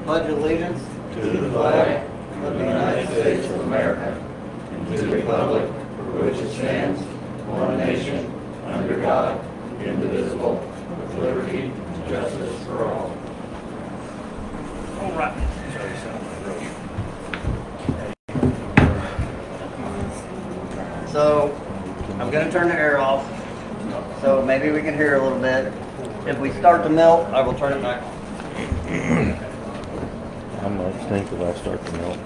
Pledge allegiance to the flag of the United States of America and to the republic for which it stands, one nation, under God, indivisible, with liberty and justice for all. All right. So I'm going to turn the air off so maybe we can hear a little bit. If we start to melt, I will turn it back on. I might stink if I start to melt.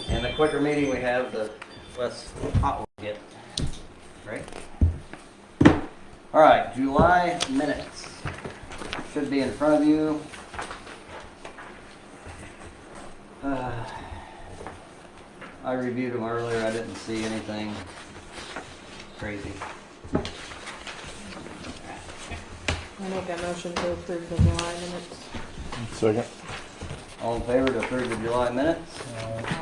And the quicker meeting we have, the less hot we'll get. Right? All right, July minutes. Should be in front of you. I reviewed them earlier. I didn't see anything crazy. I make a motion to approve the July minutes. Second. All in favor to approve the July minutes?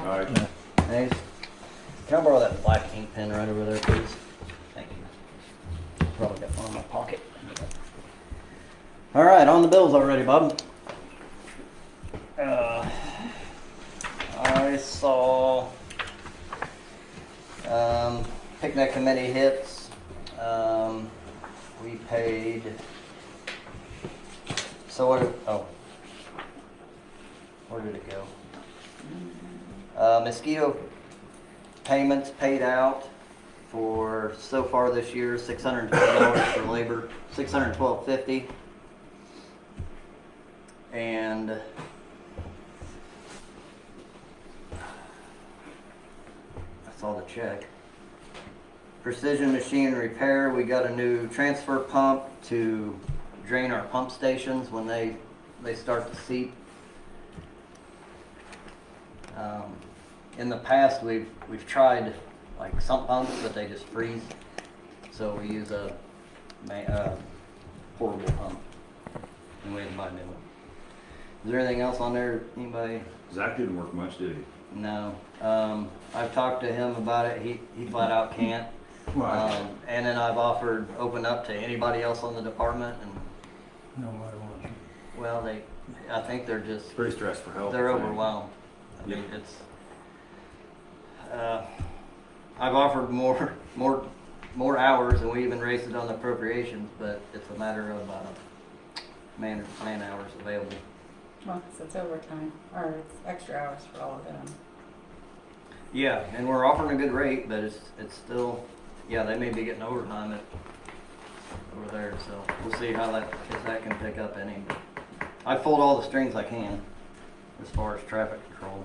Aye. Nays? Can I borrow that black ink pen right over there, please? Thank you. Probably got one in my pocket. All right, on the bills already, Bob. I saw picnic committee hits. We paid. So what? Where did it go? Mosquito payments paid out for so far this year, $612 for labor, $612.50, and I saw the check. Precision Machine Repair, we got a new transfer pump to drain our pump stations when they start to seep. In the past, we've tried like sump pumps, but they just freeze. So we use a portable pump, and we had to buy a new one. Is there anything else on there? Anybody? Zach didn't work much, did he? No. I've talked to him about it. He flat out can't. And then I've opened up to anybody else on the department, and No, I don't want you. well, I think they're just Pretty stressed for help. they're overwhelmed. I mean, it's. I've offered more hours, and we even raised it on the appropriations, but it's a matter of man hours available. Well, 'cause it's overtime, or it's extra hours for all of them. Yeah, and we're offering a good rate, but it's still, yeah, they may be getting overtime over there, so we'll see how if that can pick up any. I pulled all the strings I can as far as traffic control.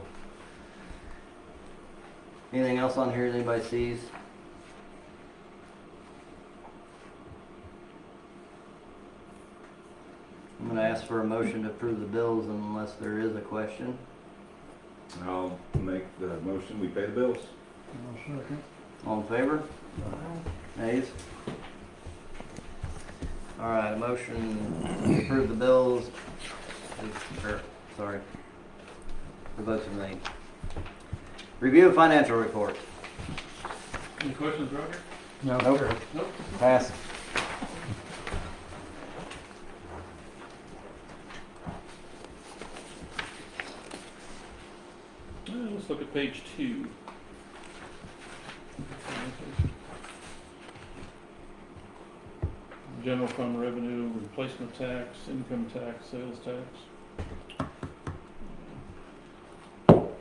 Anything else on here that anybody sees? I'm going to ask for a motion to approve the bills unless there is a question. I'll make the motion, we pay the bills. I'll second. All in favor? Nays? All right, a motion to approve the bills. Sorry. The votes are made. Review of financial report. Any questions, Roger? No. Nope. Nope. Pass. Let's look at page 2. General fund revenue, replacement tax, income tax, sales tax.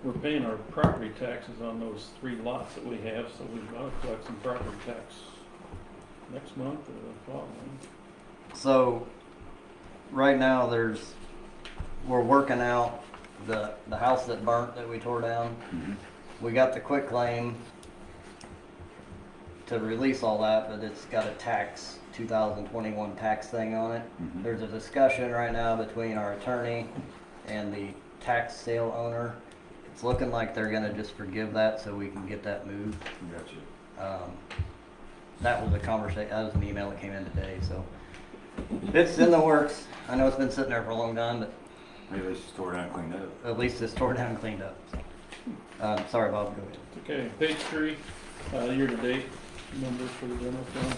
We're paying our property taxes on those 3 lots that we have, so we've got to collect some property tax next month or the following. So, right now we're working out the house that burnt that we tore down. Mm-hmm. We got the quick claim to release all that, but it's got a 2021 tax thing on it. Mm-hmm. There's a discussion right now between our attorney and the tax sale owner. It's looking like they're gonna just forgive that so we can get that moved. Gotcha. That was a conversation, that was an email that came in today, so it's in the works. I know it's been sitting there for a long time, but Maybe they just tore it down and cleaned up. at least it's tore down and cleaned up. Sorry, Bob, go ahead. Okay, page 3, year-to-date numbers for the general fund.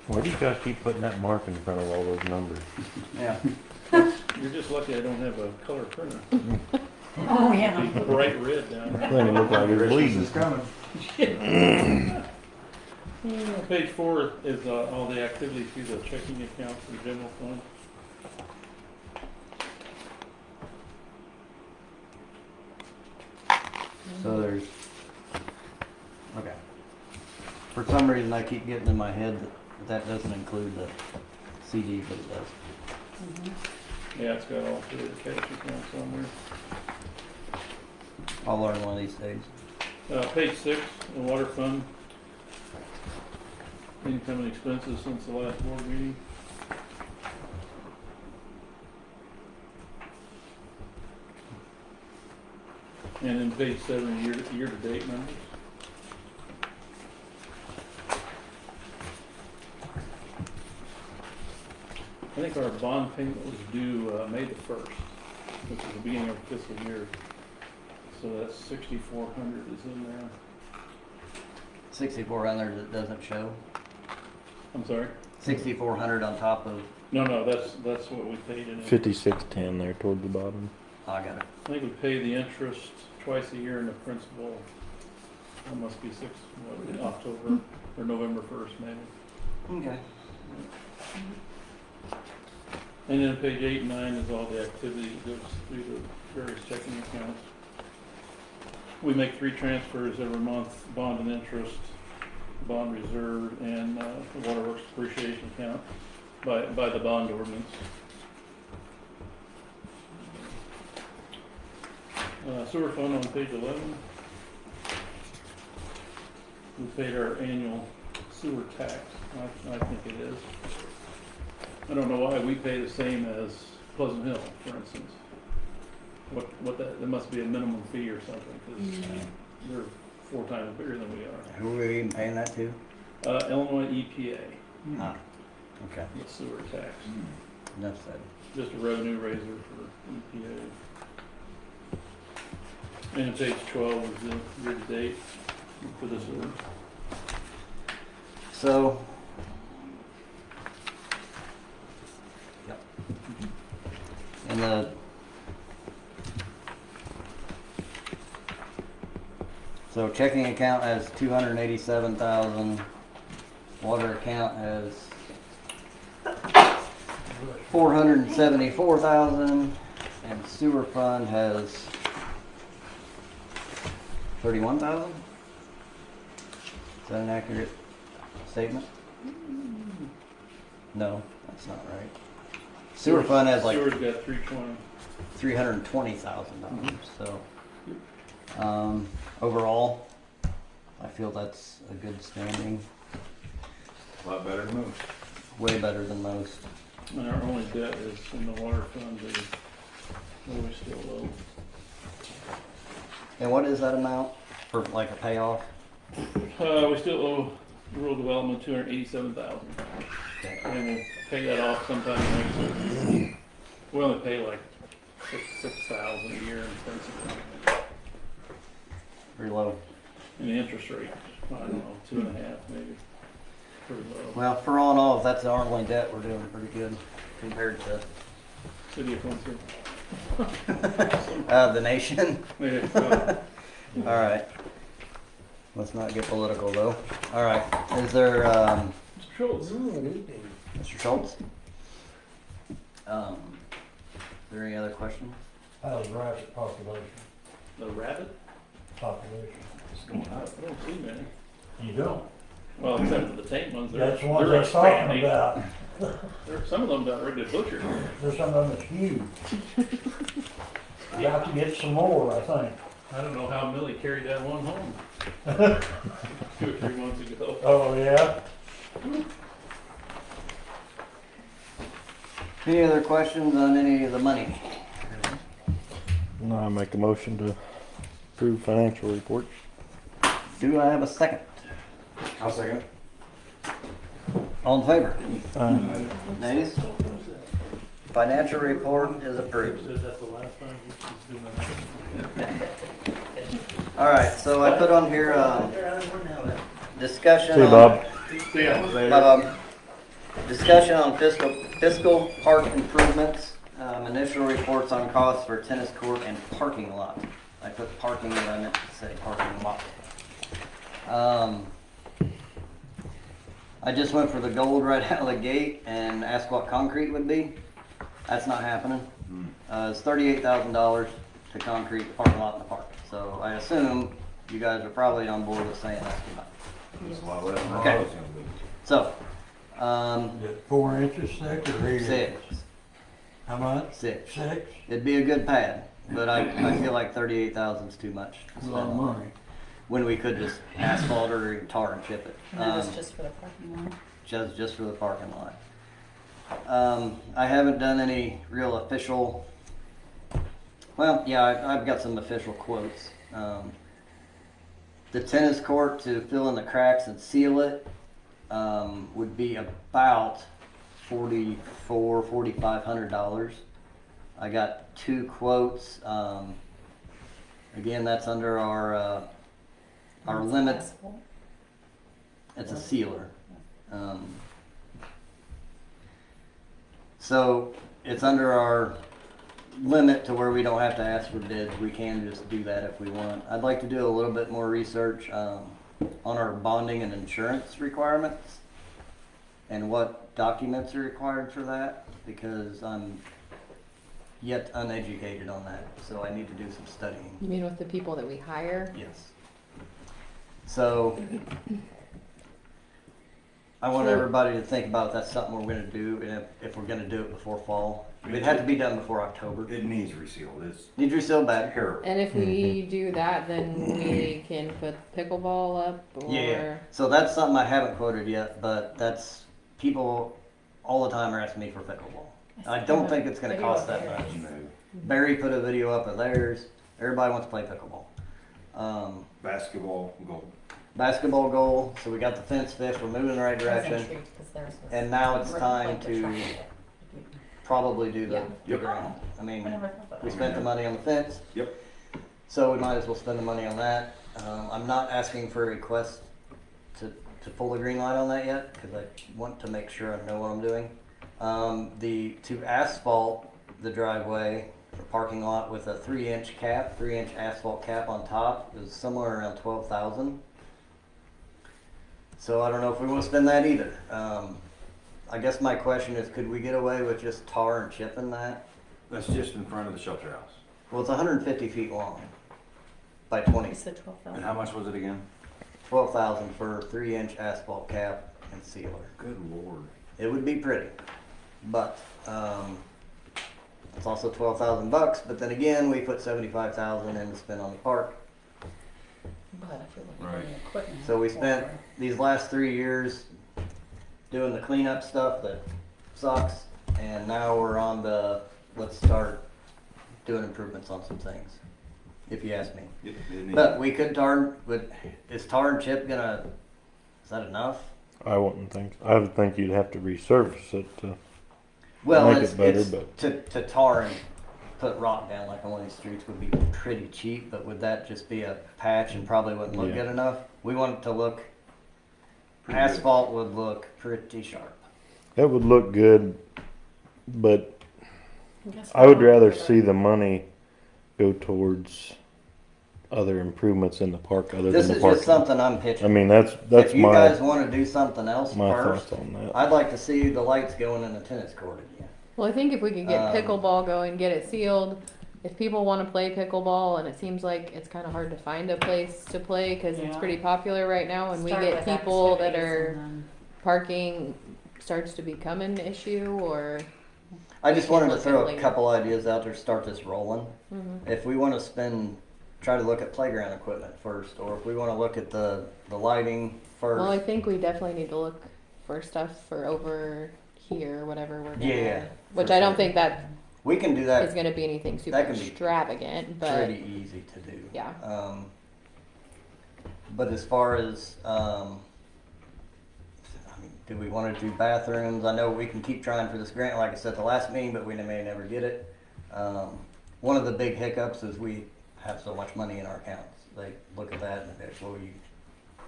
Why do you guys keep putting that mark in front of all those numbers? Yeah. You're just lucky I don't have a color printer. Oh, yeah. It'd be bright red down there. Then it look like it's bleeding. Page 4 is all the activity through the checking account for the general fund. So there's, okay. For some reason, I keep getting in my head that that doesn't include the CD, but it does. Yeah, it's got all three of the cash accounts on there. I'll learn one of these days. Page 6, the water fund. Income and expenses since the last board meeting. And then page 7, year-to-date numbers. I think our bond payment was due May the 1st, which is the beginning of the fiscal year. So that's 6,400 is in there. 6,400 that doesn't show. I'm sorry? 6,400 on top of, No, that's what we paid in. 5610 there toward the bottom. I got it. I think we pay the interest twice a year and the principal, that must be October or November 1st maybe. Okay. And then page 8 and 9 is all the activity that goes through the various checking accounts. We make 3 transfers every month, bond and interest, bond reserve, and the waterworks depreciation account by the bond ordinance. Sewer fund on page 11. We paid our annual sewer tax. I think it is. I don't know why we pay the same as Pleasant Hill, for instance. What that must be a minimum fee or something, because they're 4 times bigger than we are. Who are we even paying that to? Illinois EPA, Ah, okay. the sewer tax. Enough said. Just a revenue raiser for EPA. And page 12 is the year-to-date for the sewer. So, yep. And so checking account has 287,000. Water account has 474,000, and sewer fund has 31,000. Is that an accurate statement? No, that's not right. Sewer fund has like Sewer's got 320. $320,000. So, overall, I feel that's a good standing. A lot better than most. Way better than most. And our only debt is in the water fund, we're still low. And what is that amount for like a payoff? We still owe rural development $287,000. Okay. And we'll pay that off sometime next year. We only pay like $6,000 a year in principal. Pretty low. And the interest rate, I don't know, 2.5 maybe. Pretty low. Well, for all in all, if that's our only debt, we're doing pretty good compared to City of Quincy. the nation. Yeah, All right. Let's not get political though. All right. Is there, Mr. Schultz. Mr. Schultz? Is there any other questions? How's rabbit population? The rabbit? Population. I don't see many. You don't? Well, except for the tame ones. That's the ones they're talking expanding. about. Some of them got ready to butcher. There's some of them that's huge. Got to get some more, I think. I don't know how Millie carried that one home 2 or 3 months ago. Oh, yeah? Any other questions on any of the money? No, I make a motion to approve financial reports. Do I have a second? I'll second it. All in favor? Aye. Nays? Financial report is approved. That's the last time she's doing that. All right, so I put on here, discussion. See you, Bob. Yeah. Bye, Bob. Discussion on fiscal park improvements, initial reports on costs for tennis court and parking lot. I put parking, but I meant to say parking lot. I just went for the gold right out of the gate and asked what concrete would be. That's not happening. It's $38,000 to concrete the parking lot in the park. So I assume you guys are probably on board with saying that's too much. It's a lot less than I Okay. was gonna be. So, Is it 4 inches thick or 8 six. inches? How much? 6. 6? It'd be a good pad, but I feel like 38,000 is too much to That's a spend lot of on it, money. when we could just asphalt or tar and chip it. And that was just for the parking lot. Just for the parking lot. I haven't done any real official. Well, yeah, I've got some official quotes. The tennis court to fill in the cracks and seal it would be about $4,500. I got 2 quotes. Again, that's under our limit. Asphalt. It's a sealer. So it's under our limit to where we don't have to ask for bids. We can just do that if we want. I'd like to do a little bit more research on our bonding and insurance requirements and what documents are required for that, because I'm yet uneducated on that. So I need to do some studying. You mean with the people that we hire? Yes. So I want everybody to think about if that's something we're gonna do, and if we're gonna do it before fall. It'd have to be done before October. It needs resealed. It's Need your seal back. terrible. And if we do that, then we can put pickleball up or Yeah. So that's something I haven't quoted yet, but that's, people all the time are asking me for pickleball. I don't think it's gonna cost that much. No. Barry put a video up of theirs. Everybody wants to play pickleball. Basketball, goal. Basketball goal. So we got the fence fixed. We're moving in the right direction. Because theirs was And now it's right time like the to track. probably do Yeah. the ground. I mean, I never thought about we that. spent the money on the fence. Yep. So we might as well spend the money on that. I'm not asking for a request to pull the green light on that yet, because I want to make sure I know what I'm doing. To asphalt the driveway for parking lot with a 3-inch cap, 3-inch asphalt cap on top, is somewhere around 12,000. So I don't know if we want to spend that either. I guess my question is, could we get away with just tar and chipping that? That's just in front of the shelter house. Well, it's 150 feet long by You 20. said 12,000. And how much was it again? 12,000 for 3-inch asphalt cap and sealer. Good lord. It would be pretty, but it's also $12,000. But then again, we put 75,000 in to spend on the park. But I feel like Right. the equipment. So we spent these last 3 years doing the cleanup stuff that sucks, and now we're on the let's start doing improvements on some things, if you ask me. It needs- But we could is tar and chip gonna, is that enough? I wouldn't think. I would think you'd have to resurface it to Well, make it's, it better, it's but to tar and put rock down like on one of these streets would be pretty cheap, but would that just be a patch and probably wouldn't look Yeah. good enough? We want it to look, Pretty good. asphalt would look pretty sharp. it would look good. But Guess I would we'll rather do that. see the money go towards other improvements in the park other This than the is park. just something I'm I pitching. mean, that's If you my guys wanna do something else my first, thoughts on that. I'd like to see the lights going in the tennis court again. Well, I think if we could get Um, pickleball going, get it sealed. If people want to play pickleball, and it seems like it's kind of hard to find a place to play because it's Yeah. pretty popular right now, and we Start get with people that activities are and then- parking starts to become an issue, or I just wanted to Look throw at a later. couple ideas out there, start this rolling. Mhm. If we wanna try to look at playground equipment first, or if we wanna look at the lighting first. well, I think we definitely need to look for stuff for over here, whatever we're gonna. Yeah, Which for I don't sure. think that We can do is that going to be anything super that can be extravagant, but pretty easy to do. yeah. But as far as, do we want to do bathrooms? I know we can keep trying for this grant, like I said at the last meeting, but we may never get it. One of the big hiccups is we have so much money in our accounts. They look at that and they say, well,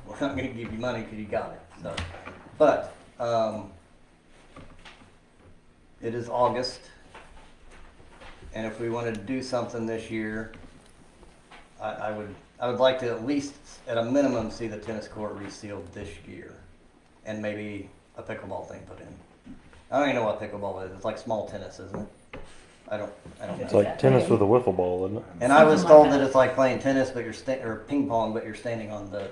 we're not going to give you money because you got it. So, but it is August, and if we wanted to do something this year, I would like to at least, at a minimum, see the tennis court resealed this year, and maybe a pickleball thing put in. I don't even know what pickleball is. It's like small tennis, isn't it? I don't It's know. like tennis with a wiffle ball, isn't it? And I was Something like told that that. it's like playing tennis, but or ping pong, but you're standing on the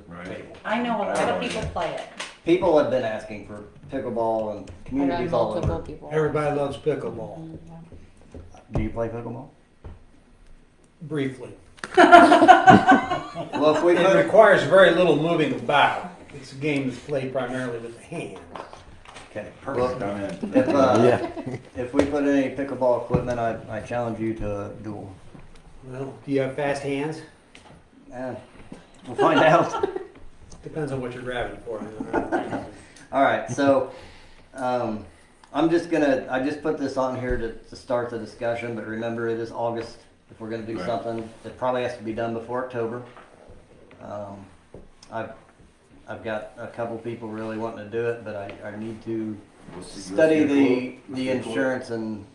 Right. table. I know a lot of people play it. People have been asking for pickleball and I've had communities all multiple over. people. Everybody loves pickleball, Do you play pickleball? briefly. Well, if we It put, requires very little moving about. It's a game that's played primarily with the hands. okay. Perfect, Well, I'm in. if we put any pickleball equipment, I challenge you to a duel. Well, do you have fast hands? We'll find out. Depends on what you're grabbing for. All right, so I just put this on here to start the discussion, but remember it is August. If we're gonna do Right. something, it probably has to be done before October. I've got a couple people really wanting to do it, but I need to study the insurance and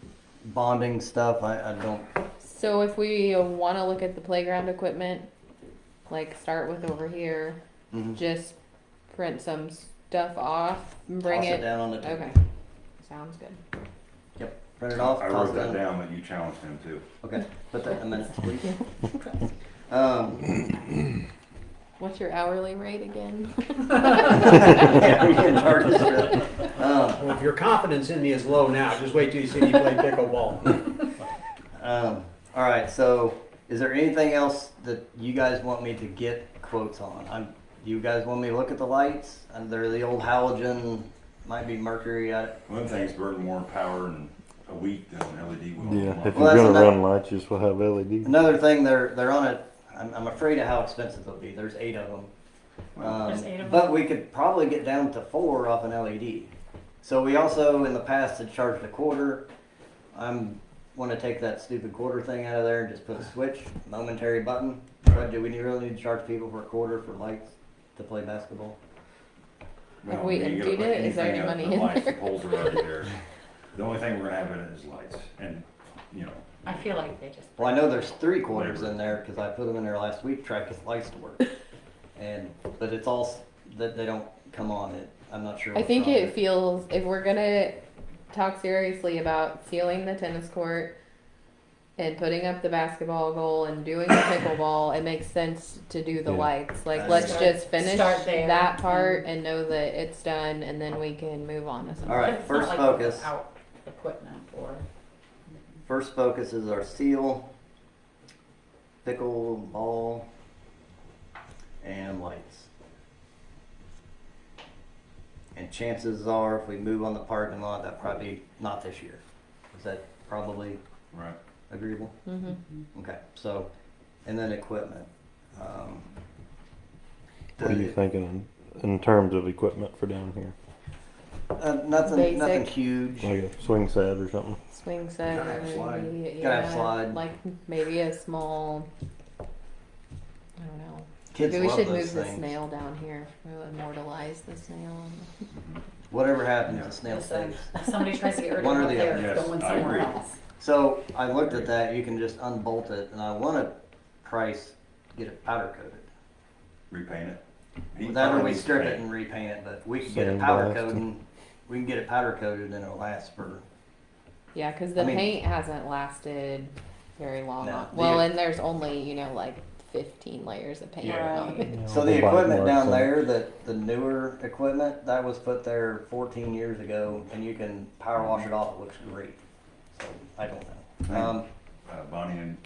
bonding stuff. I don't, So if we want to look at the playground equipment, like start with over here, mhm. just print some stuff off and bring Toss it it. down on the table. Okay, sounds good. Print it off, I toss wrote it that down. down, but you challenged him too. Okay, put that in a minute, please. What's your hourly rate again? Yeah, we can charge us for it. Well, if your confidence in me is low now, just wait till you see me play pickleball. All right, so is there anything else that you guys want me to get quotes on? Do you guys want me to look at the lights? And they're the old halogen, might be mercury. One thing's burning more power in a week than an LED will. Yeah, if Well, you're that's gonna another- run lights, you just will have LED. Another thing, they're on it. I'm afraid of how expensive they'll be. There's 8 of them. There's 8 of them? But we could probably get down to 4 off an LED. So we also, in the past, had charged a quarter. Want to take that stupid quarter thing out of there and just put a switch, momentary button. But do we really need to charge people for a quarter for lights to play basketball? Have we emptied it? Is there any money in The there? poles are already there. The only thing we're gonna have in it is lights and, you know, I feel like they just. Well, I know there's 3 quarters in there because I put them in there last week, tried to get the lights to work. But it's all that they don't come on. I'm not sure. I what's think wrong it with feels, if we're gonna talk seriously about sealing the tennis court and putting up the basketball goal and doing the pickleball, it makes sense to do the Yeah. lights. Like, Start- let's just finish start there that part and- and know that it's done, and then we can move on to something. All right, It's first not like focus. without equipment or. First focus is our seal, pickleball, and lights. And chances are, if we move on the parking lot, that probably not this year. Is that probably right. agreeable? Mm-hmm. Okay, so, and then equipment. What are you thinking in terms of equipment for down here? Nothing Basic. huge. Like a swing set or something? Swing set, Gotta have slide. maybe, Gotta have slide. like maybe a small, I don't know. Kids Maybe we love should those move the things. snail down here. We'll immortalize the snail. Whatever happens, Yeah. the snail Listen, stays. if somebody tries to get rid of One it or up the there, other. it's Yes, going I somewhere agree. else. So I looked at that. You can just unbolt it, and I want to price get it powder coated. Repaint it. He That or probably we needs to strip paint it and repaint it, but we can get it Sandblast powder and- coated. We can get it powder coated, and it'll last for. Yeah, because the I mean- paint hasn't lasted very long. No, on, the- well, and there's only like 15 layers of paint Yeah. on it. So the equipment down there, the newer equipment, that was put there 14 years ago, and you can power wash it off. It looks great. So I don't know. Bonnie and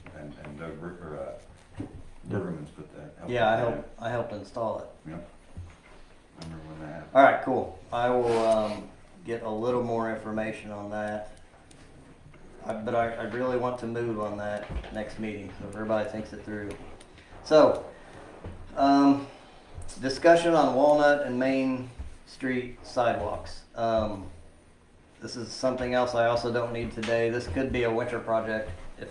Doug Bergerman's put that. helped Yeah, put that I helped install it. in. Yep. I remember when that happened. All right, cool. I will get a little more information on that. But I really want to move on that next meeting, so if everybody thinks it through. So, discussion on Walnut and Main Street sidewalks. This is something else I also don't need today. This could be a winter project. If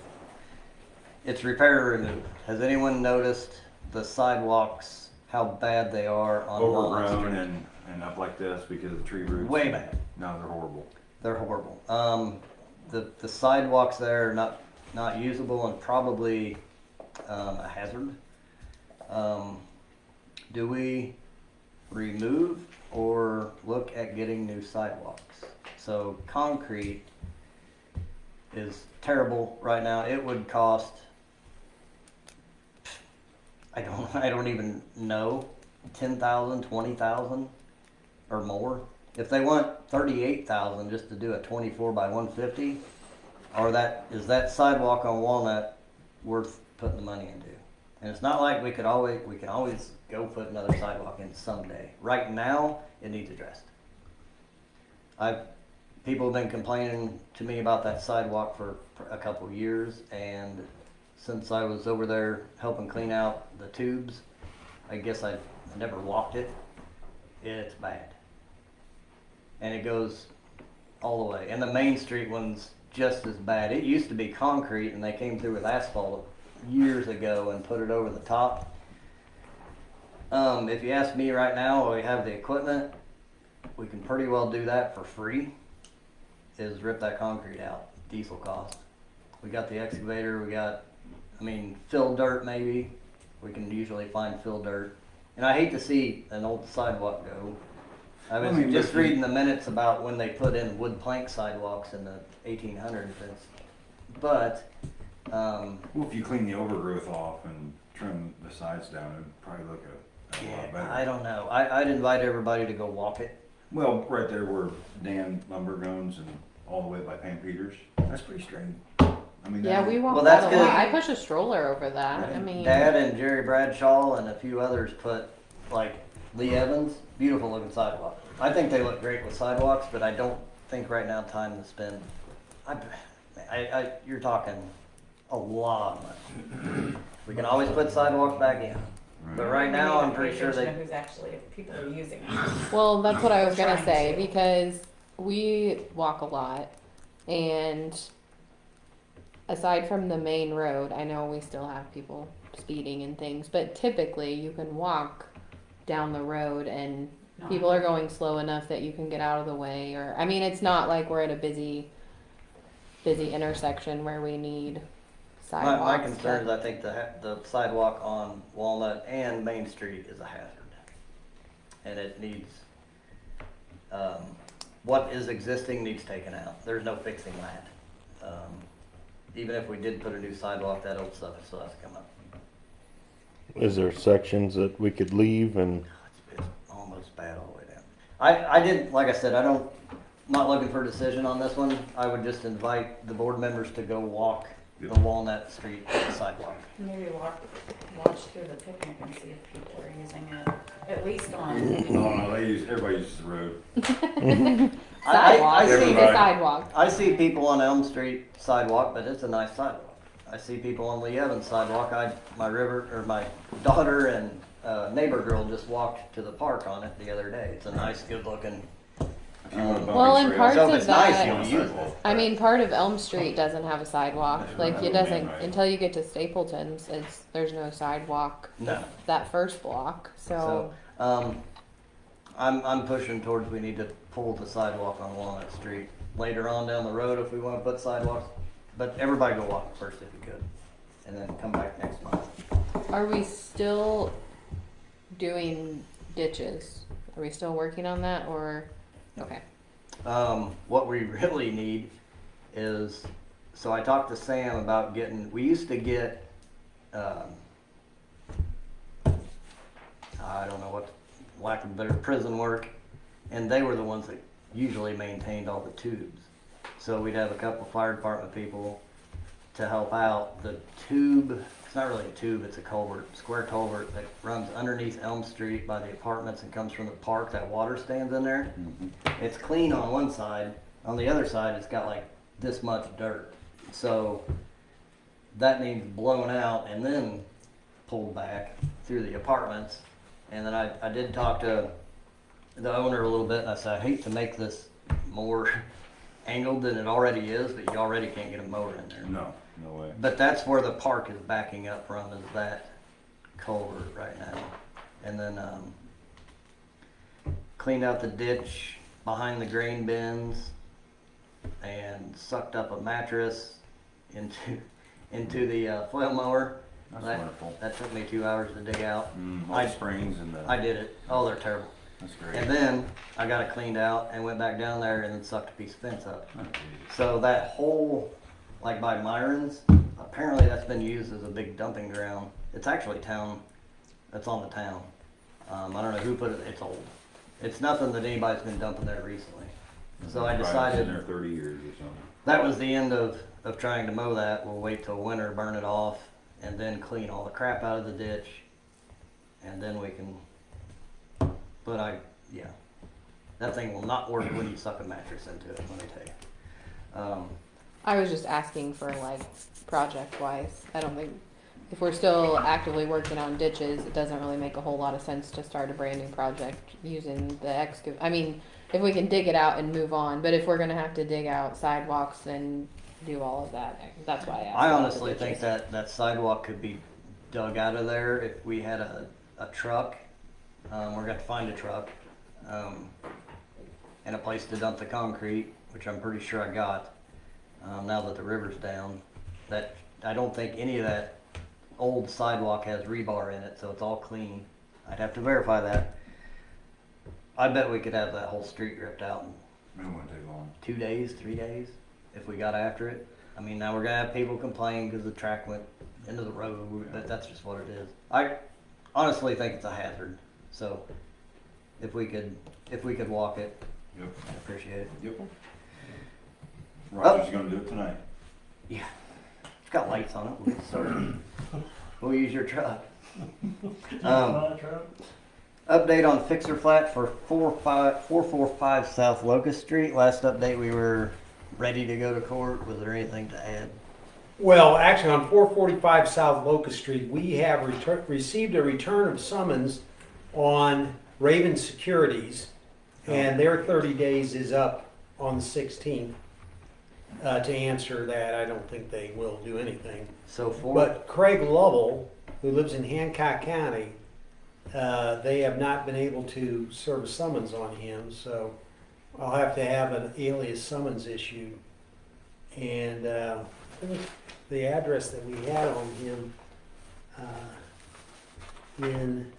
it's repair or remove. Has anyone noticed the sidewalks, how bad they are on Walnut Overgrown Street? and and up like this because of the tree roots? Way bad. No, they're horrible. They're horrible. The sidewalks there are not usable and probably a hazard. Do we remove or look at getting new sidewalks? So concrete is terrible right now. It would cost, I don't even know, 10,000, 20,000 or more. If they want 38,000 just to do a 24 by 150, is that sidewalk on Walnut worth putting the money into? And it's not like we can always go put another sidewalk in someday. Right now, it needs addressed. People have been complaining to me about that sidewalk for a couple of years, and since I was over there helping clean out the tubes, I guess I never walked it. It's bad. And it goes all the way. And the Main Street one's just as bad. It used to be concrete, and they came through with asphalt years ago and put it over the top. If you ask me right now, we have the equipment, we can pretty well do that for free, is rip that concrete out, diesel cost. We got the excavator, fill dirt maybe. We can usually find fill dirt. And I hate to see an old sidewalk go. I was just reading the minutes about when they put in wood plank sidewalks in the 1800s. But Well, if you clean the overgrowth off and trim the sides down, it'd probably look a lot better. I don't know. I'd invite everybody to go walk it. Well, right there where Dan Lumber owns and all the way by Pam Peters, that's pretty straight. Yeah, we walk Well, that that's a lot. good. I push a stroller over that. I mean, Dad and Jerry Bradshaw and a few others put, like Lee Evans, beautiful looking sidewalk. I think they look great with sidewalks, but I don't think right now time to spend. You're talking a lot of money. We can always put sidewalks back in, but right now I'm pretty sure they. Who's actually people are using it. well, that's what I was gonna Trying say to. because we walk a lot, and aside from the main road, I know we still have people speeding and things, but typically you can walk down the road and people are going slow enough that you can get out of the way. Or I mean, it's not like we're at a busy intersection where we need sidewalks. My concern is I think the sidewalk on Walnut and Main Street is a hazard, and it needs what is existing needs taken out. There's no fixing that. Even if we did put a new sidewalk, that old stuff still has to come up. Is there sections that we could leave and It's almost bad all the way down. I did, like I said, not looking for a decision on this one. I would just invite the board members to go walk the Walnut Street sidewalk. Maybe watch through the picnic and see if people are using it, at least on. No, everybody uses the road. Sidewalk. I See see the sidewalk. I see people on Elm Street sidewalk, but it's a nice sidewalk. I see people on Lee Evans sidewalk. My daughter and neighbor girl just walked to the park on it the other day. It's a nice, good looking. If you want a Well, bumpy and trail- parts So if of it's nice, that- you'll use it. I mean, part of Elm Street doesn't have a sidewalk. Like it doesn't Right. until you get to Stapleton's. There's no sidewalk. No. That first block. So I'm pushing towards we need to pull the sidewalk on Walnut Street later on down the road if we want to put sidewalks. But everybody go walk first if you could, and then come back next month. are we still doing ditches? Are we still working on that or? Okay. What we really need is, so I talked to Sam about we used to get, I don't know what, lack of better, prison work, and they were the ones that usually maintained all the tubes. So we'd have a couple fire department people to help out. The tube, it's not really a tube, it's a culvert, square culvert that runs underneath Elm Street by the apartments and comes from the park. That water stands in there. It's clean on one side. On the other side, it's got like this much dirt. So that needs blown out and then pulled back through the apartments. And then I did talk to the owner a little bit, and I said, I hate to make this more angled than it already is, but you already can't get a motor in there. No way. But that's where the park is backing up from, is that culvert right now. And then cleaned out the ditch behind the grain bins and sucked up a mattress into the flail mower. That's That- wonderful. That took me 2 hours to dig out. All the springs and the. I did it. Oh, they're terrible. That's great. And then I got it cleaned out and went back down there and then sucked a piece of fence up. Oh, geez. So that whole, like by Myron's, apparently that's been used as a big dumping ground. It's actually town, it's on the town. I don't know who put it, it's old. It's nothing that anybody's been dumping there recently. So I Probably decided been there 30 years or something. that was the end of trying to mow that. We'll wait till winter, burn it off, and then clean all the crap out of the ditch. And then we can, but yeah. That thing will not work when you suck a mattress into it, let me tell you. I was just asking for like project wise. I don't think if we're still actively working on ditches, it doesn't really make a whole lot of sense to start a brand new project using the excavator. I mean, if we can dig it out and move on, but if we're gonna have to dig out sidewalks and do all of that, that's why I asked. I about the honestly think ditches. that sidewalk could be dug out of there if we had a truck. We're gonna have to find a truck, and a place to dump the concrete, which I'm pretty sure I got, now that the river's down. That, I don't think any of that old sidewalk has rebar in it, so it's all clean. I'd have to verify that. I bet we could have that whole street ripped out in It wouldn't take long. 2 days, 3 days, if we got after it. I mean, now we're gonna have people complain because the track went into the road, but that's just what it is. I honestly think it's a hazard, so if we could walk it, Yep. I'd appreciate it. Yep. Roger's gonna do it tonight. Yeah, it's got lights on it, we'll get started. We'll use your truck. Update on fixer flat for 445 South Locust Street. Last update, we were ready to go to court. Was there anything to add? Well, actually, on 445 South Locust Street, we have received a return of summons on Raven Securities, and their 30 days is up on the 16th. To answer that, I don't think they will do anything. So But Craig Lovell, who lives in Hancock County, they have not been able to serve a summons on him, so I'll have to have an alias summons issued. And I think the address that we had on him in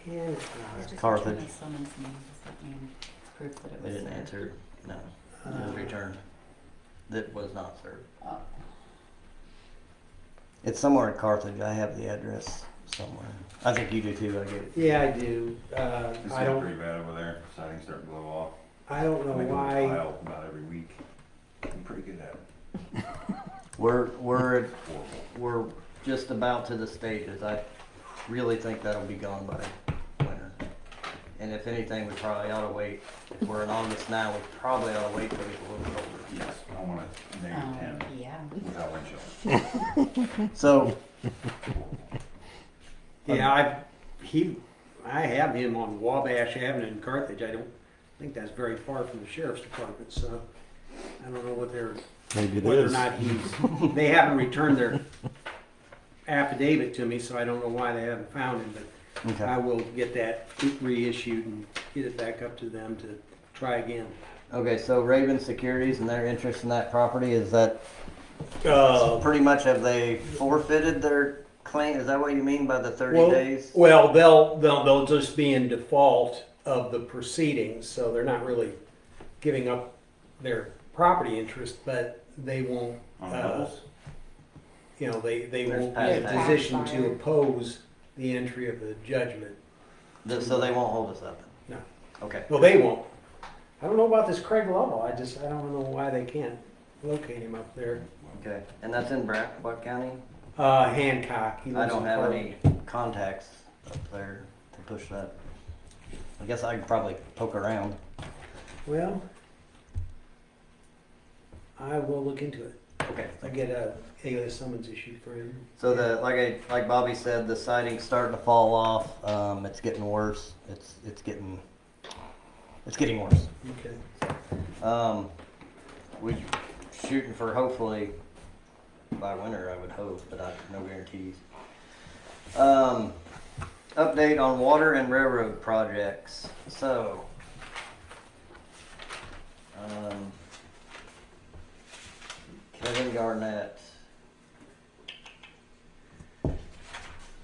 Hancock. Carthage. Summons means, does that mean proof that it They was didn't served? answer. No, it was returned. That was not served. Oh. It's somewhere in Carthage. I have the address somewhere. I think you do too. I get it. Yeah, I do. It's I getting don't. pretty bad over there. Siding's starting to blow off. I don't know I make a why. pile about every week. I'm pretty good at it. We're just about to the stages. I really think that'll be gone by winter. And if anything, we probably ought to wait. If we're in August now, we probably ought to wait till it gets a little colder. Yes, I want a -10 Yeah. without wind chill. So, Yeah, I have him on Wabash Avenue in Carthage. I don't think that's very far from the sheriff's department, so I don't know what they're, Maybe it whether or is. not they haven't returned their affidavit to me, so I don't know why they haven't found him, but I okay. will get that reissued and get it back up to them to try again. Okay, so Raven Securities and their interest in that property, is that Uh, pretty much, have they forfeited their claim? Is that what you mean by the 30 Well, days? Well, they'll just be in default of the proceedings, so they're not really giving up their property interest, but they won't, On the levels? they There's won't be past in a tax. position Tax to buyer. oppose the entry of the judgment. So they won't hold us up? No. Okay. Well, they won't. I don't know about this Craig Lovell. I don't know why they can't locate him up there. Okay. And that's in what county? Hancock. He I lives don't in have Carthage. any contacts up there to push that. I guess I could probably poke around. Well, I will look into it. Okay. I get a alias summons issued for him. So like Bobby said, the siding's starting to fall off. It's getting worse. It's getting worse. Okay. We're shooting for hopefully by winter, I would hope, but no guarantees. update on water and railroad projects. So, Kevin Garnett.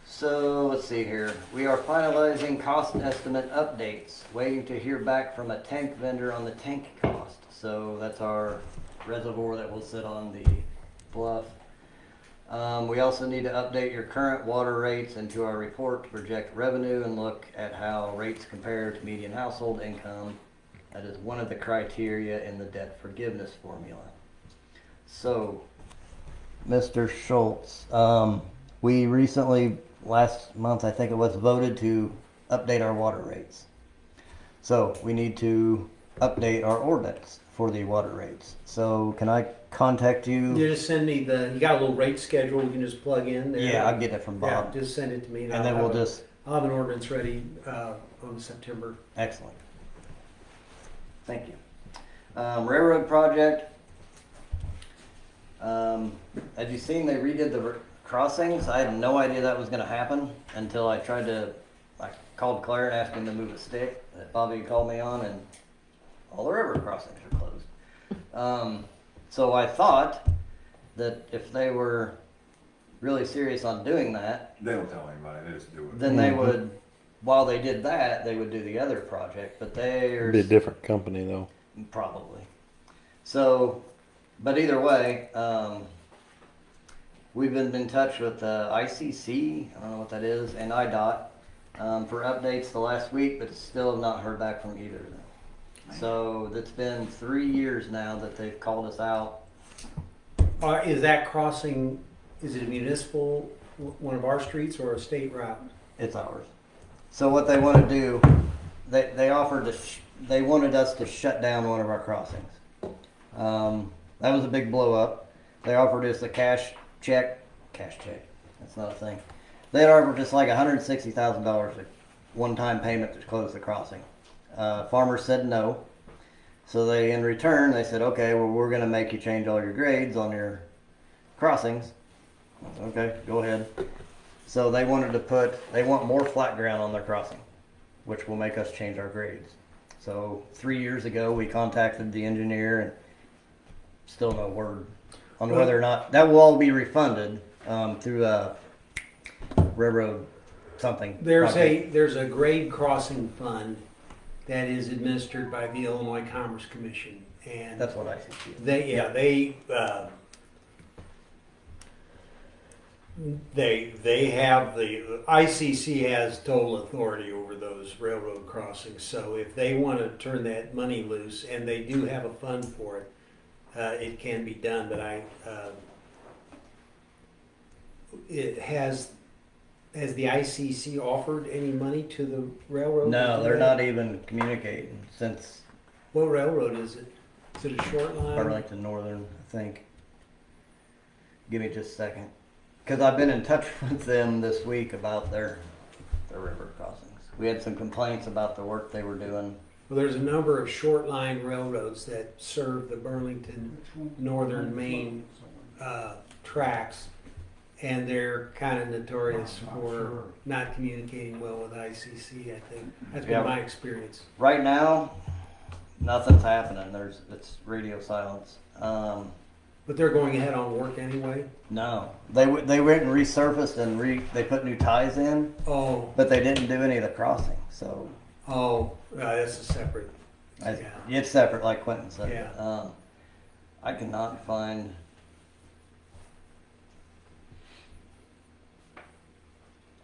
So let's see here. We are finalizing cost estimate updates. Waiting to hear back from a tank vendor on the tank cost. So that's our reservoir that will sit on the bluff. We also need to update your current water rates into our report to project revenue and look at how rates compare to median household income. That is one of the criteria in the debt forgiveness formula. So, Mr. Schultz, we recently, last month I think it was, voted to update our water rates. So we need to update our ordinance for the water rates. So can I contact you? You just send me you got a little rate schedule you can just plug in there? Yeah, I'll get it from Yeah, Bob. just send it to me. And then we'll just, I'll have an ordinance ready on September. excellent. Thank you. Railroad project. As you've seen, they redid the crossings. I had no idea that was going to happen until I called Claire and asked him to move a stick that Bobby called me on, and all the river crossings are closed. So I thought that if they were really serious on doing that, They don't tell anybody, they just do it. then they would, while they did that, they would do the other project. But It'd be a there's different company though. probably. So, but either way, we've been in touch with ICC, I don't know what that is, and IDOT for updates the last week, but still have not heard back from either of them. So it's been 3 years now that they've called us out. Is that crossing, is it a municipal, one of our streets, or a state route? It's ours. So what they want to do, they offered they wanted us to shut down one of our crossings. That was a big blow up. They offered us a cash check. That's not a thing. They had offered us like $160,000 a one-time payment to close the crossing. Farmers said no. So in return, they said, okay, well, we're going to make you change all your grades on your crossings. I said, okay, go ahead. So they want more flat ground on their crossing, which will make us change our grades. So 3 years ago, we contacted the engineer and still no word on whether or not that will all be refunded through a railroad something. There's a grade crossing fund that is administered by the Illinois Commerce Commission, and That's what I see. they have the ICC has total authority over those railroad crossings. So if they want to turn that money loose, and they do have a fund for it, it can be done. But has the ICC offered any money to the railroad? No, they're not even communicating since What railroad is it? Is it a short line? Burlington Northern, I think. Give me just a second. Because I've been in touch with them this week about their river crossings. We had some complaints about the work they were doing. Well, there's a number of short line railroads that serve the Burlington Northern Maine tracks, and they're kind of notorious for not communicating well with ICC. I think that's been Yeah. my experience. Right now, nothing's happening. It's radio silence. But they're going ahead on work anyway. No, they went and resurfaced and they put new ties in, Oh, but they didn't do any of the crossing. So that's a separate. Yeah. it's separate, like Quentin said. Yeah. I cannot find.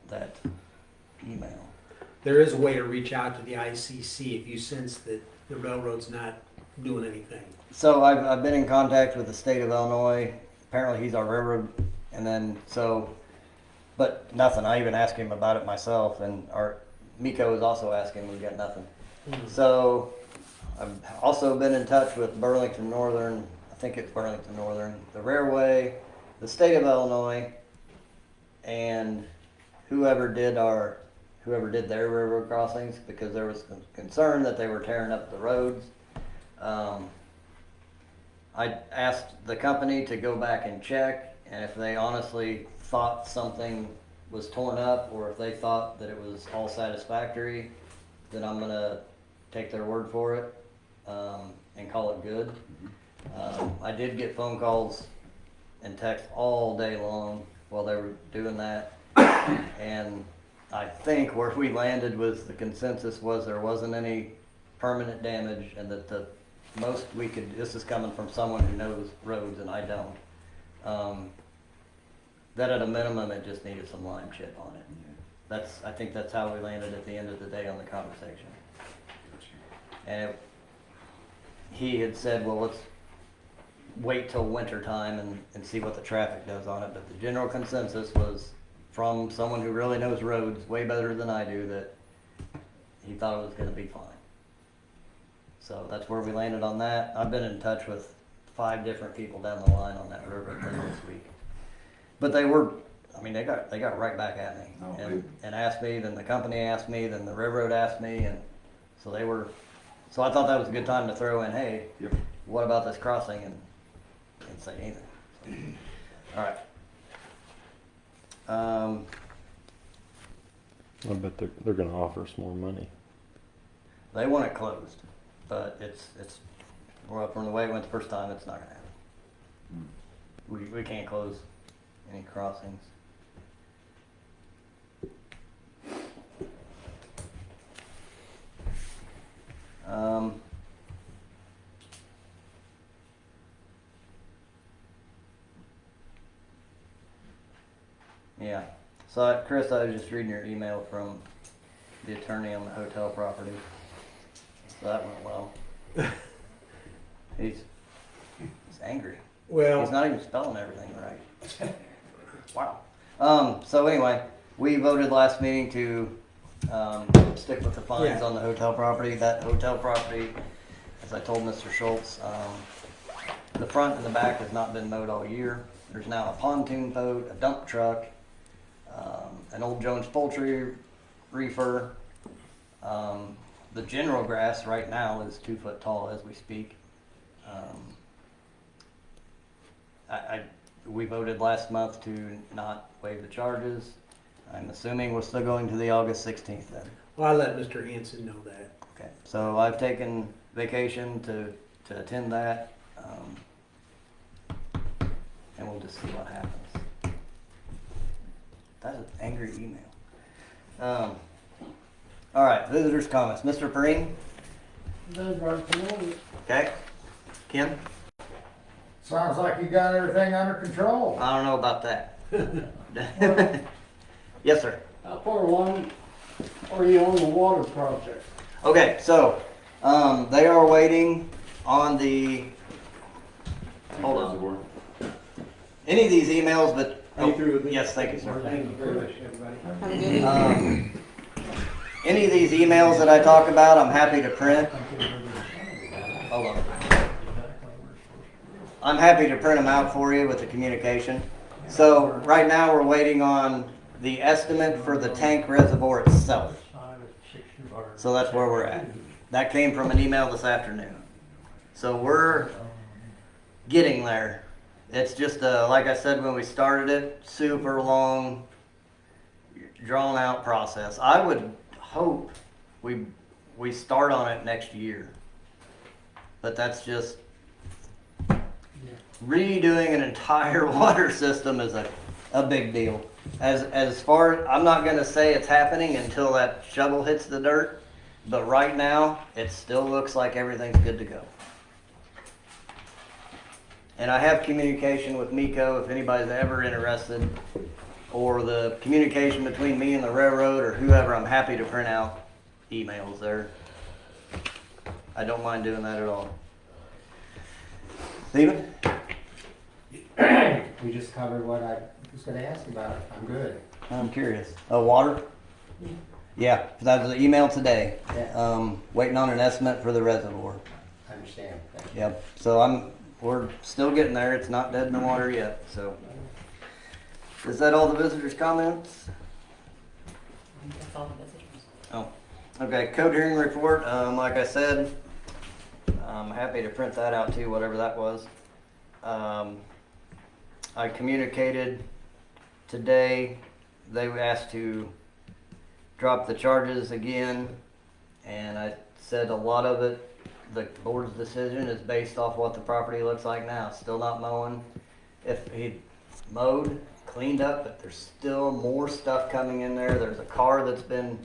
That email. There is a way to reach out to the ICC if you sense that the railroad's not doing anything. So I've been in contact with the state of Illinois. Apparently he's our railroad, and then but nothing. I even asked him about it myself, and our Miko is also asking. We got nothing. So I've also been in touch with Burlington Northern. I think it's Burlington Northern, the railway, the state of Illinois, and whoever did their railroad crossings, because there was concern that they were tearing up the roads. I asked the company to go back and check, and if they honestly thought something was torn up, or if they thought that it was all satisfactory, then I'm gonna take their word for it, and call it good. I did get phone calls and text all day long while they were doing that. And I think where we landed was the consensus was there wasn't any permanent damage, and that the most we could, this is coming from someone who knows roads and I don't, that at a minimum it just needed some lime chip on it. I think that's how we landed at the end of the day on the conversation. And he had said, well, let's wait till winter time and see what the traffic does on it. But the general consensus was from someone who really knows roads way better than I do, that he thought it was going to be fine. So that's where we landed on that. I've been in touch with 5 different people down the line on that river thing this week. But they were, I mean, they got right back at me and asked me, then the company asked me, then the railroad asked me, and so they were, so I thought that was a good time to throw in, hey, what about this crossing, and didn't say anything. So, all right. I bet they're gonna offer us more money. They want it closed, but it's well, from the way it went the first time, it's not gonna happen. We can't close any crossings. Yeah. So, Chris, I was just reading your email from the attorney on the hotel property. So that went well. He's angry. Well, He's not even spelling everything right. Wow. So anyway, we voted last meeting to stick with the fines on the hotel property. That hotel property, as I told Mr. Schultz, the front and the back has not been mowed all year. There's now a pontoon boat, a dump truck, an old Jones Poultry reefer. The general grass right now is 2 foot tall as we speak. We voted last month to not waive the charges. I'm assuming we're still going to the August 16th then. well, I let Mr. Hanson know that. Okay, so I've taken vacation to attend that, and we'll just see what happens. That's an angry email. All right, visitors' comments. Mr. Perrine? Okay. Ken? Sounds like you got everything under control. I don't know about that. Yes, sir. How far along are you on the water project? Okay, so they are waiting on the. Hold on. Any of these emails, but Are you through with me? yes, thank you, sir. Thank you very much, everybody. Have a good evening. Any of these emails that I talk about, I'm happy to print. Hold on. I'm happy to print them out for you with the communication. So right now we're waiting on the estimate for the tank reservoir itself. So that's where we're at. That came from an email this afternoon. So we're getting there. It's just, like I said when we started it, super long, drawn out process. I would hope we start on it next year. But that's just, redoing an entire water system is a big deal. As far, I'm not going to say it's happening until that shovel hits the dirt, but right now it still looks like everything's good to go. And I have communication with Miko if anybody's ever interested, or the communication between me and the railroad or whoever. I'm happy to print out emails there. I don't mind doing that at all. Steven? We just covered what I was going to ask about. I'm good. I'm curious. Water? Yeah, that was the email today. Yeah. Waiting on an estimate for the reservoir. I understand. Thank you. Yep. So we're still getting there. It's not dead in the water yet. So, is that all the visitors' comments? That's all the visitors. Oh, okay. Code hearing report. Like I said, I'm happy to print that out too, whatever that was. I communicated today they were asked to drop the charges again, and I said a lot of it, the board's decision is based off what the property looks like now. Still not mowing. If he mowed, cleaned up, but there's still more stuff coming in there. There's a car that's been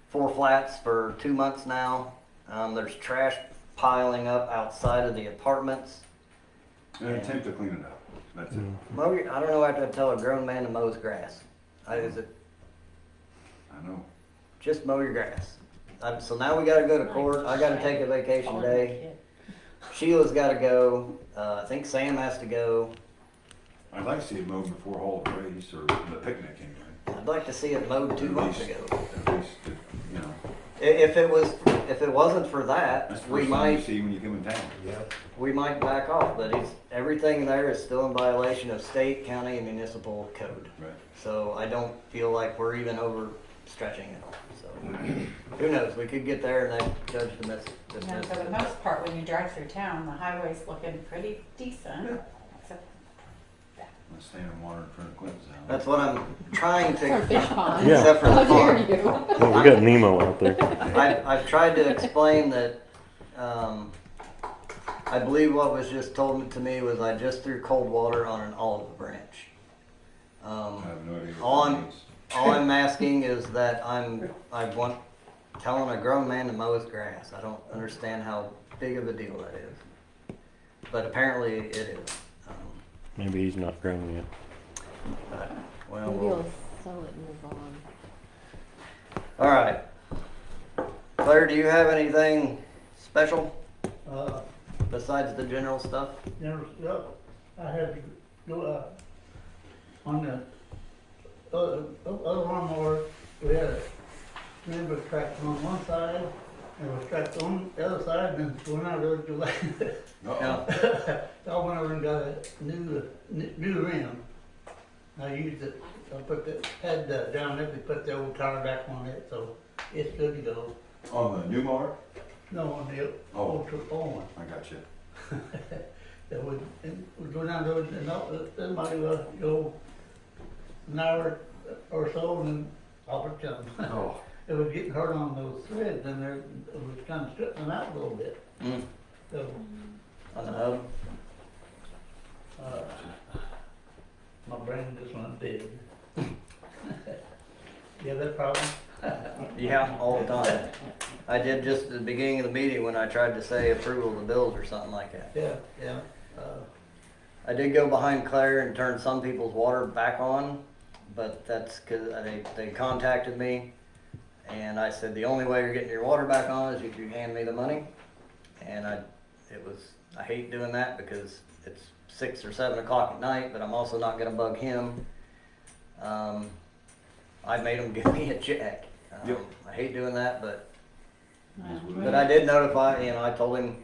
4 flats for 2 months now. There's trash piling up outside of the apartments. An attempt to clean it up. That's it. Mow your, I don't know after I tell a grown man to mow his grass. Is it I know. just mow your grass? So now we gotta go to court. I gotta take a vacation day. Sheila's gotta go. I think Sam has to go. I'd like to see it mowed before Hall of Race or the picnic anyway. I'd like to see it mowed 2 months At ago. At least, you know, If it wasn't for that, that's the we first thing you might see when you come in town. back off. But everything there is still in violation of state, county, and municipal code. Right. So I don't feel like we're even overstretching it. So who knows? We could get there and they judge dismiss You know, for the most part, when you drive through town, the highway's looking pretty decent. Except I'm standing water in front of Clinton's house. That's what I'm trying It's our to. fish pond. Yeah. Except for the How dare pond. you? Well, we got Nemo out there. I've tried to explain that. I believe what was just told to me was I just threw cold water on an olive branch. I have no idea all what that I'm- means. All I'm asking is that telling a grown man to mow his grass. I don't understand how big of a deal that is, but apparently it is. Maybe he's not grown yet. Well, Maybe we'll sell it and move on. all right. Claire, do you have anything special besides the general stuff? I had to go, on the, other lawnmower, we had a member tractor on one side, and it was tractor on the other side, and then went out of the lane. Uh-oh. So I went over and got a new rim. I used it, I put the head down there, we put the old tire back on it, so it's good to go. On the new mower? No, on the old one. I got you. That would, go down the road, and somebody will go an hour or so, and then off it comes. Oh. It was getting hard on those threads, and it was kind of stripping them out a little bit. Mm. So, On the hub? my brain just went dead. You have that problem? Yeah, all the time. I did just at the beginning of the meeting when I tried to say approval of the bills or something like that. Yeah. I did go behind Claire and turn some people's water back on, but that's because they contacted me, and I said the only way you're getting your water back on is if you hand me the money. And I hate doing that because it's 6 or 7 o'clock at night, but I'm also not going to bug him. I made him give me a check. Yep. I hate doing that, but But I did notify. I told him,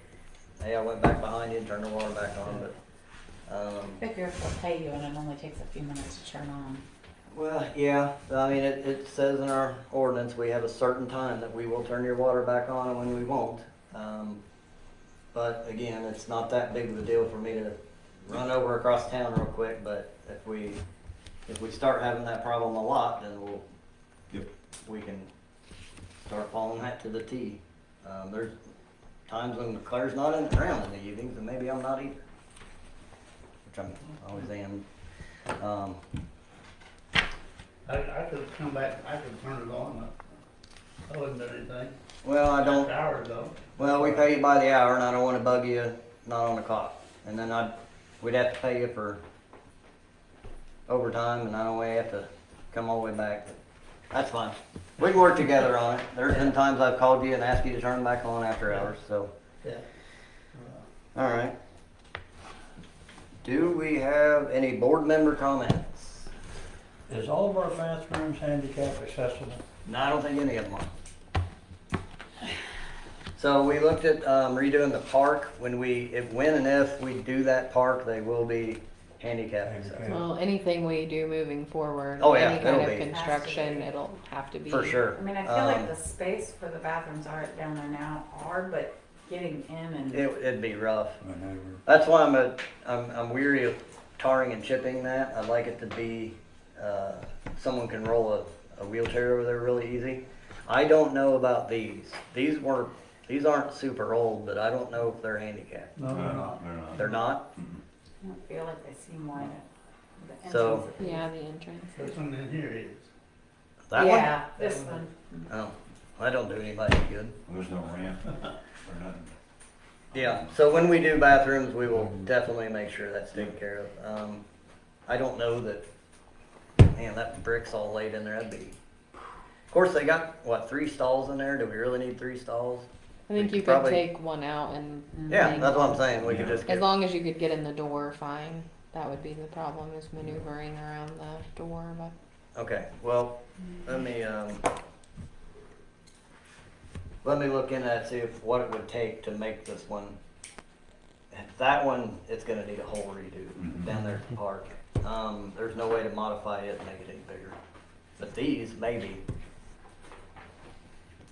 hey, I went back behind you and turned the water back on, but. figure if they'll pay you and it only takes a few minutes to turn on. Well, yeah, I mean, it says in our ordinance, we have a certain time that we will turn your water back on and when we won't. But again, it's not that big of a deal for me to run over across town real quick, but if we start having that problem a lot, then we can start following that to the T. There's times when Claire's not in the ground in the evenings, and maybe I'm not either, which I'm always am. I could come back, I could turn it on, I wouldn't do anything. Well, I don't. Hours though. Well, we pay you by the hour, and I don't want to bug you not on the clock. And then we'd have to pay you for overtime, and I don't have to come all the way back. But that's fine. We can work together on it. There's been times I've called you and asked you to turn them back on after hours. So, Yeah. all right. Do we have any board member comments? Is all of our bathrooms handicap accessible? No, I don't think any of them are. So we looked at redoing the park. When and if we do that park, they will be handicap accessible. Well, anything we do moving forward, Oh, yeah, any kind it'll of be. construction, it'll have to be. For sure. I mean, I feel like the space for the bathrooms are down there now hard, but getting in and. It'd be rough. Whenever. That's why I'm weary of tarring and chipping that. I'd like it to be someone can roll a wheelchair over there really easy. I don't know about these. These aren't super old, but I don't know if they're handicapped. No, they're not. They're not. They're not? I don't feel like they seem like it. The So- entrance is- Yeah, the entrance. This one in here is. That Yeah, this one. one? Oh, that don't do anybody good. There's no ramp or nothing. Yeah, so when we do bathrooms, we will definitely make sure that's taken care of. I don't know that, man, that brick's all laid in there, that'd be. Of course, they got, what, 3 stalls in there? Do we really need 3 stalls? I think We you could could probably- take one out and Yeah, make- that's what I'm saying, we could Yeah. just as get, long as you could get in the door, fine. That would be the problem, is maneuvering around the door. But okay, well, let me look into that, see if, what it would take to make this one. That one, it's gonna need a whole redo down there at the park. There's no way to modify it and make it any bigger. But these, maybe.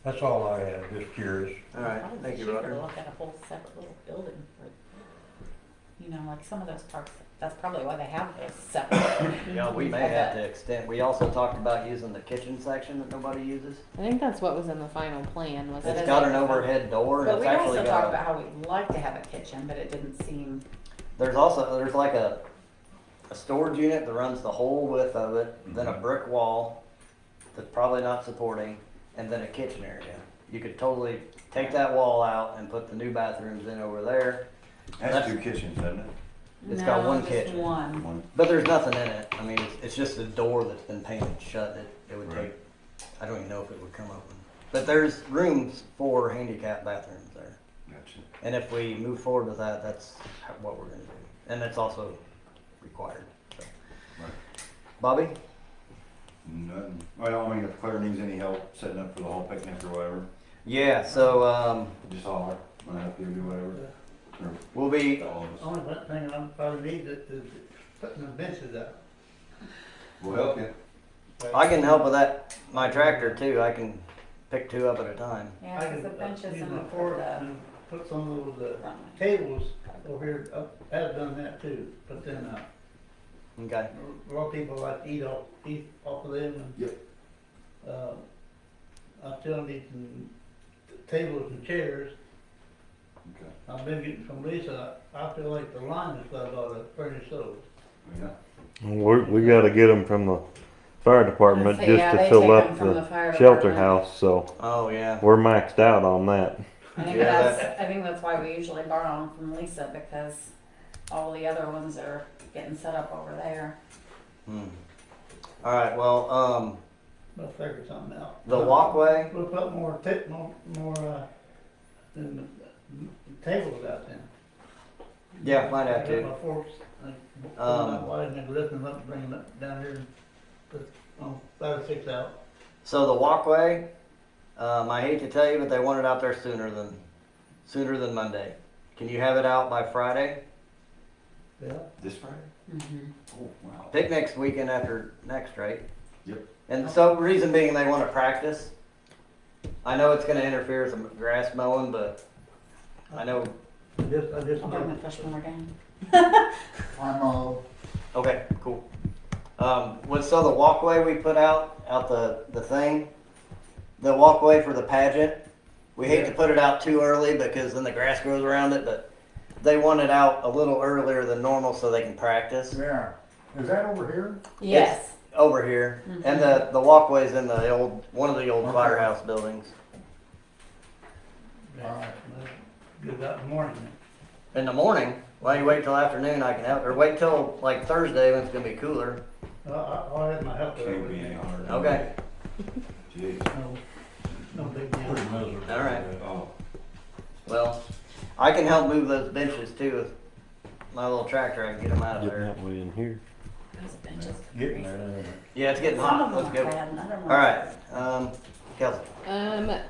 That's all I had, just curious. All right, Probably thank you, cheaper Roger. to look at a whole separate little building for, you know, like some of those parks, that's probably why they have those separate. Yeah, we may have to extend, we also talked about using the kitchen section that nobody uses. I think that's what was in the final plan. Was It's it? got an overhead door and But it's we actually also talked got, about how we'd like to have a kitchen, but it didn't seem, there's like a storage unit that runs the whole width of it, then a brick wall that's probably not supporting, and then a kitchen area. You could totally take that wall out and put the new bathrooms in over there. That's 2 kitchens, doesn't it? It's got no, one just kitchen. one. One. But there's nothing in it. I mean, it's just a door that's been painted shut. It would Right. take, I don't even know if it would come open. But there's rooms for handicap bathrooms there. Gotcha. And if we move forward with that, that's what we're gonna do. And that's also required. So. Right. Bobby? Nothing. Well, I mean, if Claire needs any help setting up for the whole picnic or whatever, Yeah, so, just holler. I'll help you do whatever. Or we'll be, all of us. Only one thing I probably need is putting the benches up. We'll help you. I can help with that, my tractor too. I can pick 2 up at a time. Yeah, I because the can benches use and my the fork front. and put some of those tables over here up. I've done that too, but then Okay. a lot of people like to eat off of them. And, Yep. I still need some tables and chairs. Okay. I've been getting from Lisa. I feel like the Lions Club ought to furnish those. Yeah. We gotta get them from the fire department I'd say, just yeah, to they fill take up 'em from the fire shelter department. house, so Oh, yeah. we're maxed out on that. I think Yeah, I think that's why we usually borrow them from Lisa, because all the other ones are getting set up over there. All right, well, We'll figure something out. the walkway, We'll put more tables out there. yeah, might have I got to. my forks, I Um, pull them out wide and then lift them up and bring them up down here and put 5 or 6 out. So the walkway, I hate to tell you, but they want it out there sooner than Monday. Can you have it out by Friday? Yeah. This Friday? Mm-hmm. Oh, wow. Picnic's weekend after next, right? Yep. And so reason being they want to practice. I know it's going to interfere with some grass mowing, but I know. I just. I'll bring the fish when we're done. I'm all. Okay, cool. So the walkway we put out the thing, the walkway for the pageant, we hate to put it out too early because then the grass grows around it, but they want it out a little earlier than normal so they can practice Yeah. Is that over here? Yes. over here. And the walkway's in one of the old firehouse buildings. Alright, good out in the morning. In the morning, why you wait till afternoon, I can help, or wait till like Thursday when it's gonna be cooler. I'll have my help there. Can't be any harder. Okay. Jeez. No big deal. Pretty miserable. All right. Oh, Well, I can help move those benches too with my little tractor. I can get them out of Getting there. that way in here. Those benches. are Getting crazy. there, ain't it? Yeah, it's getting Some hot. of them Let's are go. bad, and other ones. All right, Kelsey.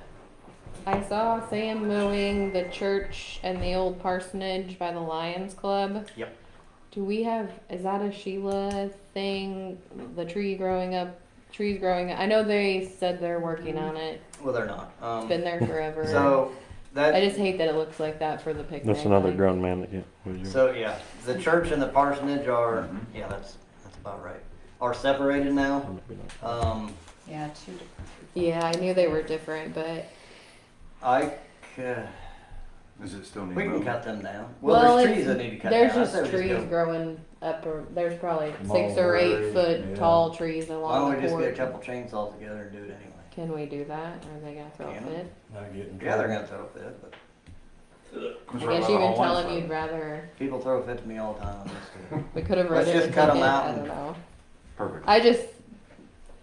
I saw Sam mowing the church and the old parsonage by the Lions Club. Yep. Do we have, is that a Sheila thing? The trees growing up? I know they said they're working on it. Well, they're not. It's been there forever. So I that. just hate that it looks like that for the picnic. That's another line. grown man that get. So yeah, the church and the parsonage are. Yeah, that's about right. are separated now. Yeah, two different. Yeah, I knew they were different, but Does it still need we can mowing? cut them down. Well, Well, there's it's- trees that need to cut there's down. I just say we trees go- growing up, or there's probably 6 or 8 foot Yeah. tall trees Why along don't the we just get a porch. couple chainsaws together and do it anyway? Can we do that? Or are they gonna throw a Can we? fit? Not getting. Yeah, they're gonna throw a fit, but I guess you can tell them you'd rather. people throw a fit to me all the time on this too. We could have Let's written just a cut 'em ticket. out I and- don't know. Perfect.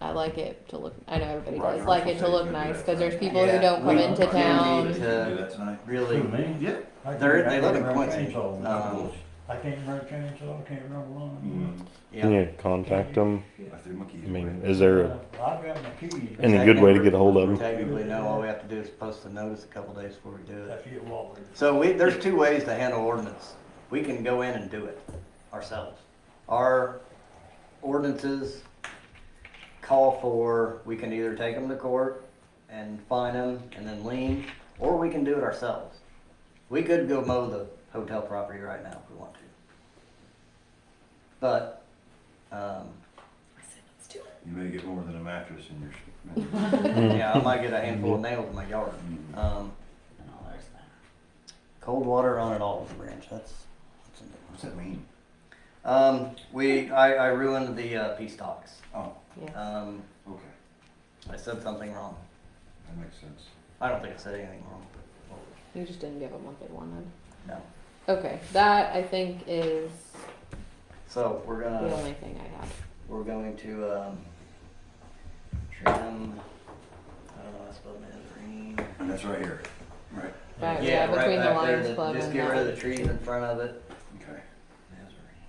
I like it to look. I know everybody Right, does like it to look nice because there's people who don't come we into do town. need Do to that tonight? really, Me? Yeah. they live in Quincy. I can't remember chainsaw, I can't remember one. Can yeah. you contact them? I threw my keys I mean, away. is there I've got my keys. any good way to get a hold of them? Technically, no, all we have to do is post a notice a couple days before we do it. That's it, Walter. So there's two ways to handle ordinance. We can go in and do it ourselves. Our ordinances call for, we can either take them to court and fine them and then lien, or we can do it ourselves. We could go mow the hotel property right now if we want to. But, You may get more than a mattress in your. yeah, I might get a handful of nails in my yard. Cold water on it all, Branch, that's a new one. What's that mean? I ruined the peace talks. Oh, Yeah. okay. I said something wrong. That makes sense. I don't think I said anything wrong. You just didn't give them what they wanted. No. Okay, that I think is So we're the gonna, only thing I had. we're going to, trim, I don't know, I spelled Nazarene. And that's right here, right? Right, yeah, between the back there, Lions Club just and get rid of the that. trees in front of it. Okay. Nazarene.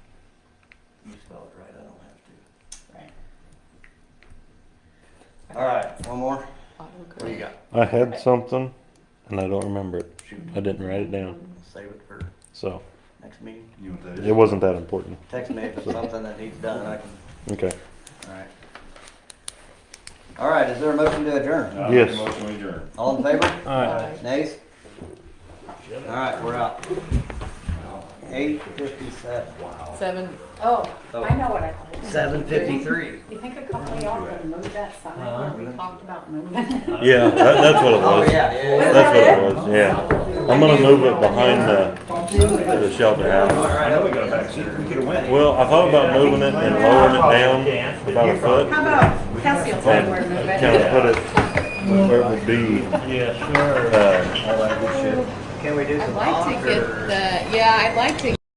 You spell it right, I don't have to. Right. Alright, one more? Auto What do you got? I had something and I don't remember it. Shoot, I didn't write it down. save it for So next meeting. You know what that it is? wasn't that important. Text me if it's something that needs done, I can, Okay. alright. Alright, is there a motion to adjourn? Yes. Motion to adjourn. All in favor? Alright. Nays? Alright, we're out. 8:57. 7. Oh, I know what I thought. 7:53. You think a couple of y'all could move that sign where we talked about moving? Yeah, that's what it Oh, was. yeah. That's what it was, yeah. I'm gonna move it behind the shelter house. I know we got a back seat. We could have went. Well, I thought about moving it and lowering it down about a foot How about Cassie will tell you where to move and it? kind of put it where it would be, Yes, sir. uh, Can we do I'd some like to talk get or? the, yeah, I'd like to